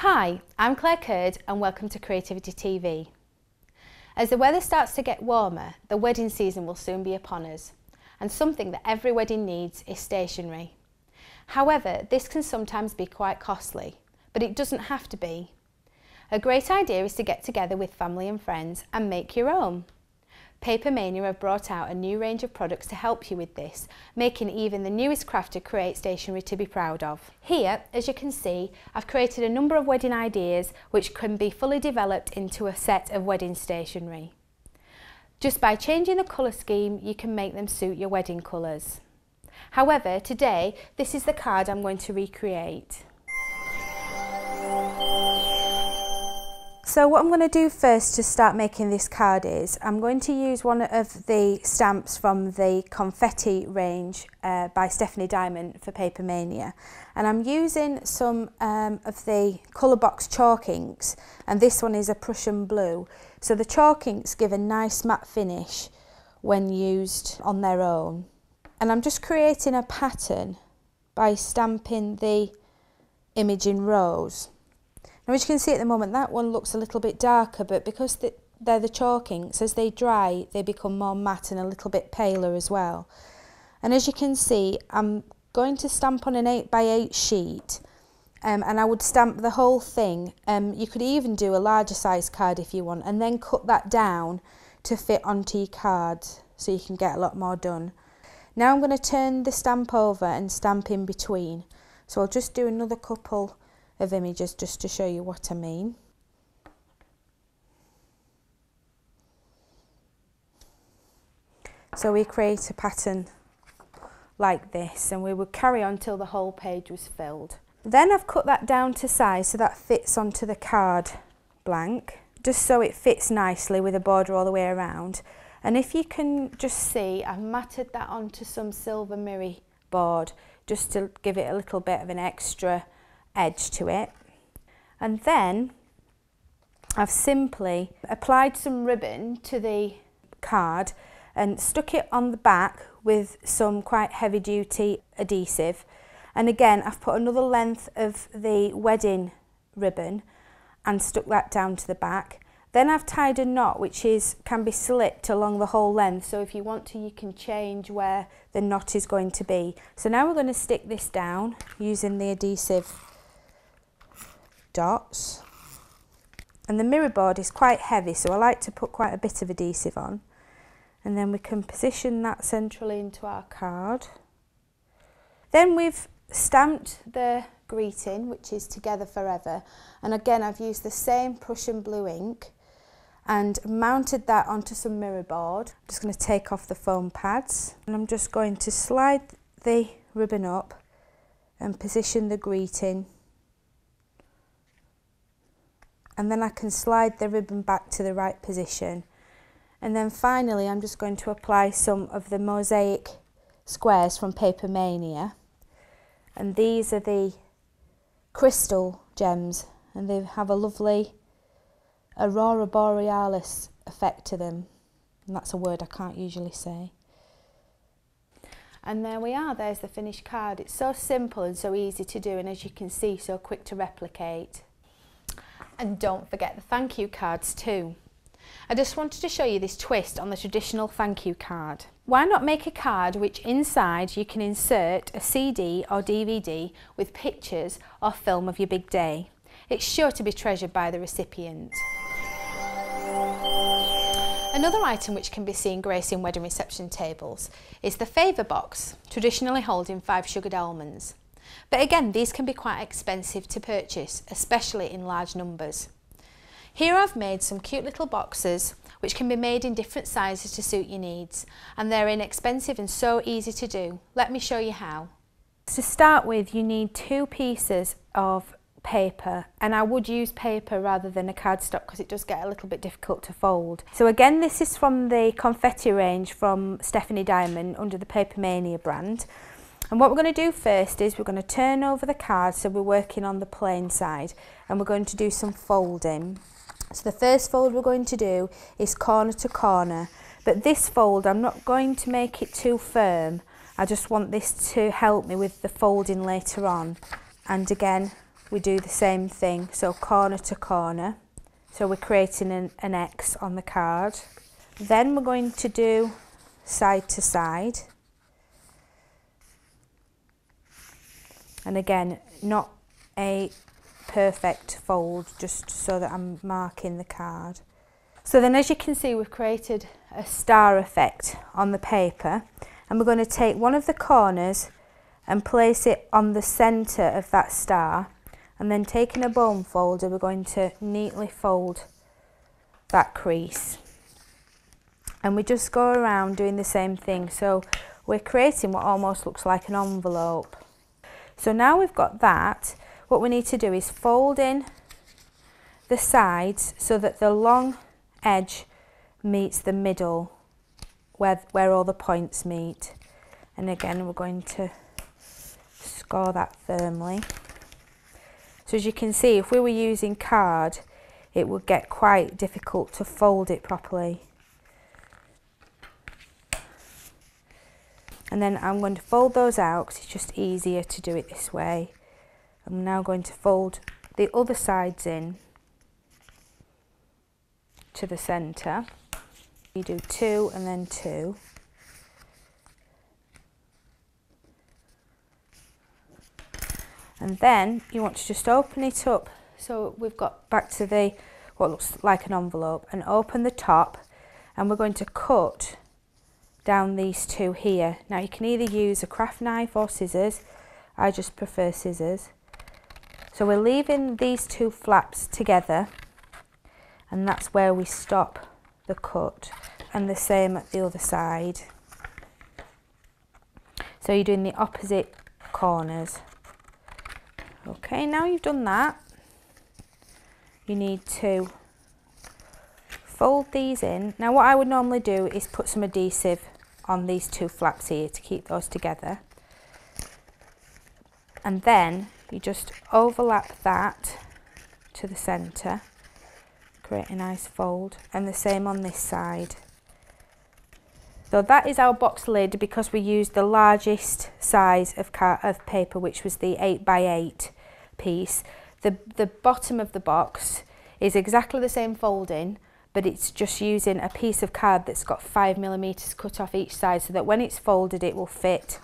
Hi, I'm Claire Curd and welcome to Creativity TV. As the weather starts to get warmer, the wedding season will soon be upon us, and something that every wedding needs is stationery. However, this can sometimes be quite costly, but it doesn't have to be. A great idea is to get together with family and friends and make your own. Papermania have brought out a new range of products to help you with this, making even the newest crafter create stationery to be proud of. Here, as you can see, I've created a number of wedding ideas which can be fully developed into a set of wedding stationery. Just by changing the colour scheme, you can make them suit your wedding colours. However, today, this is the card I'm going to recreate. So what I'm going to do first to start making this card is I'm going to use one of the stamps from the confetti range by Stephanie Diamond for Papermania, and I'm using some of the colour box chalk inks, and this one is a Prussian blue. So the chalk inks give a nice matte finish when used on their own, and I'm just creating a pattern by stamping the image in rows. Now, as you can see at the moment, that one looks a little bit darker, but because they're the chalk inks, as they dry, they become more matte and a little bit paler as well. And as you can see, I'm going to stamp on an 8x8 sheet, and I would stamp the whole thing. You could even do a larger size card if you want, and then cut that down to fit onto your card so you can get a lot more done. Now I'm going to turn the stamp over and stamp in between. So I'll just do another couple of images just to show you what I mean. So we create a pattern like this, and we would carry on till the whole page was filled. Then I've cut that down to size so that fits onto the card blank, just so it fits nicely with a border all the way around. And if you can just see, I've matted that onto some silver mirror board just to give it a little bit of an extra edge to it. And then I've simply applied some ribbon to the card and stuck it on the back with some quite heavy duty adhesive, and again I've put another length of the wedding ribbon and stuck that down to the back. Then I've tied a knot which can be slit along the whole length, so if you want to you can change where the knot is going to be. So now we're going to stick this down using the adhesive dots, and the mirror board is quite heavy, so I like to put quite a bit of adhesive on, and then we can position that centrally into our card. Then we've stamped the greeting, which is Together Forever, and again I've used the same Prussian blue ink and mounted that onto some mirror board. I'm just going to take off the foam pads, and I'm just going to slide the ribbon up and position the greeting, and then I can slide the ribbon back to the right position. And then finally I'm just going to apply some of the mosaic squares from Papermania, and these are the crystal gems, and they have a lovely aurora borealis effect to them, and that's a word I can't usually say. And there we are, there's the finished card. It's so simple and so easy to do, and as you can see, so quick to replicate. And don't forget the thank you cards too. I just wanted to show you this twist on the traditional thank you card. Why not make a card which inside you can insert a CD or DVD with pictures or film of your big day? It's sure to be treasured by the recipient. Another item which can be seen gracing wedding reception tables is the favour box, traditionally holding 5 sugared almonds. But again, these can be quite expensive to purchase, especially in large numbers. Here I've made some cute little boxes which can be made in different sizes to suit your needs, and they're inexpensive and so easy to do. Let me show you how. To start with, you need 2 pieces of paper, and I would use paper rather than a cardstock because it does get a little bit difficult to fold. So again, this is from the confetti range from Stephanie Diamond under the Papermania brand. And what we're going to do first is we're going to turn over the card, so we're working on the plain side, and we're going to do some folding. So the first fold we're going to do is corner to corner, but this fold I'm not going to make it too firm. I just want this to help me with the folding later on. And again, we do the same thing, so corner to corner. So we're creating an X on the card. Then we're going to do side to side. And again, not a perfect fold, just so that I'm marking the card. So then, as you can see, we've created a star effect on the paper, and we're going to take one of the corners and place it on the centre of that star, and then taking a bone folder, we're going to neatly fold that crease. And we just go around doing the same thing, so we're creating what almost looks like an envelope. So now we've got that, what we need to do is fold in the sides so that the long edge meets the middle where all the points meet. And again, we're going to score that firmly. So as you can see, if we were using card, it would get quite difficult to fold it properly. And then I'm going to fold those out because it's just easier to do it this way. I'm now going to fold the other sides in to the centre. You do 2 and then 2. And then you want to just open it up, so we've got back to the what looks like an envelope, and open the top, and we're going to cut down these two here. Now you can either use a craft knife or scissors. I just prefer scissors. So we're leaving these two flaps together, and that's where we stop the cut, and the same at the other side. So you're doing the opposite corners. Okay, now you've done that, you need to fold these in. Now what I would normally do is put some adhesive on these two flaps here to keep those together. And then you just overlap that to the centre, create a nice fold, and the same on this side. So that is our box lid, because we used the largest size of paper, which was the 8x8 piece. The bottom of the box is exactly the same folding, but it's just using a piece of card that's got 5mm cut off each side, so that when it's folded it will fit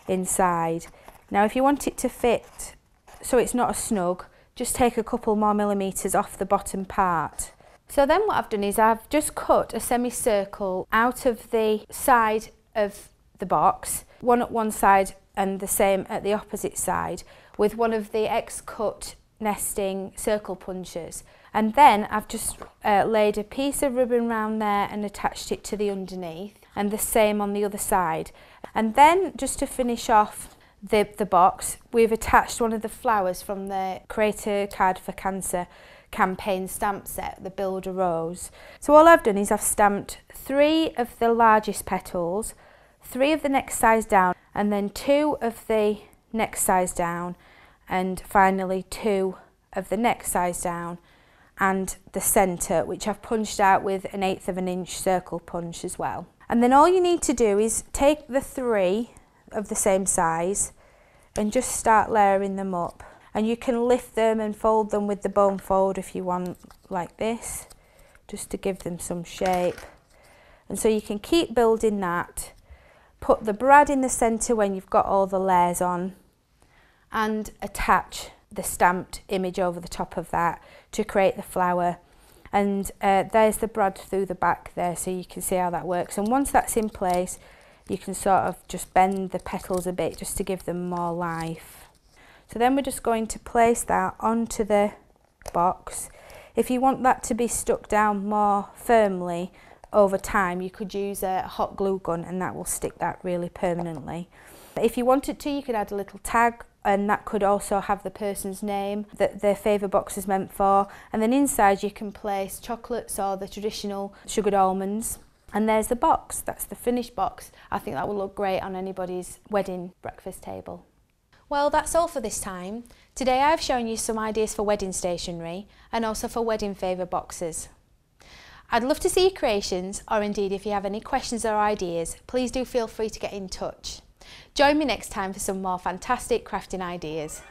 inside. Now if you want it to fit so it's not a snug, just take a couple more millimetres off the bottom part. So then what I've done is I've just cut a semicircle out of the side of the box, one at one side and the same at the opposite side, with one of the X-cut nesting circle punches. And then I've just laid a piece of ribbon round there and attached it to the underneath, and the same on the other side. And then just to finish off the box, we've attached one of the flowers from the Create a Card for Cancer campaign stamp set, the Build a Rose. So all I've done is I've stamped 3 of the largest petals, 3 of the next size down, and then 2 of the next size down, and finally 2 of the next size down, and the centre, which I've punched out with an 1/8 of an inch circle punch as well. And then all you need to do is take the 3 of the same size and just start layering them up. And you can lift them and fold them with the bone fold if you want, like this, just to give them some shape. And so you can keep building that, put the brad in the centre when you've got all the layers on, and attach the stamped image over the top of that to create the flower. And there's the brad through the back there, so you can see how that works. And once that's in place, you can sort of just bend the petals a bit just to give them more life. So then we're just going to place that onto the box. If you want that to be stuck down more firmly over time, you could use a hot glue gun, and that will stick that really permanently. If you wanted to, you could add a little tag, and that could also have the person's name that their favour box is meant for. And then inside you can place chocolates or the traditional sugared almonds. And there's the box, that's the finished box. I think that will look great on anybody's wedding breakfast table. Well, that's all for this time. Today I've shown you some ideas for wedding stationery and also for wedding favour boxes. I'd love to see your creations, or indeed if you have any questions or ideas, please do feel free to get in touch. Join me next time for some more fantastic crafting ideas.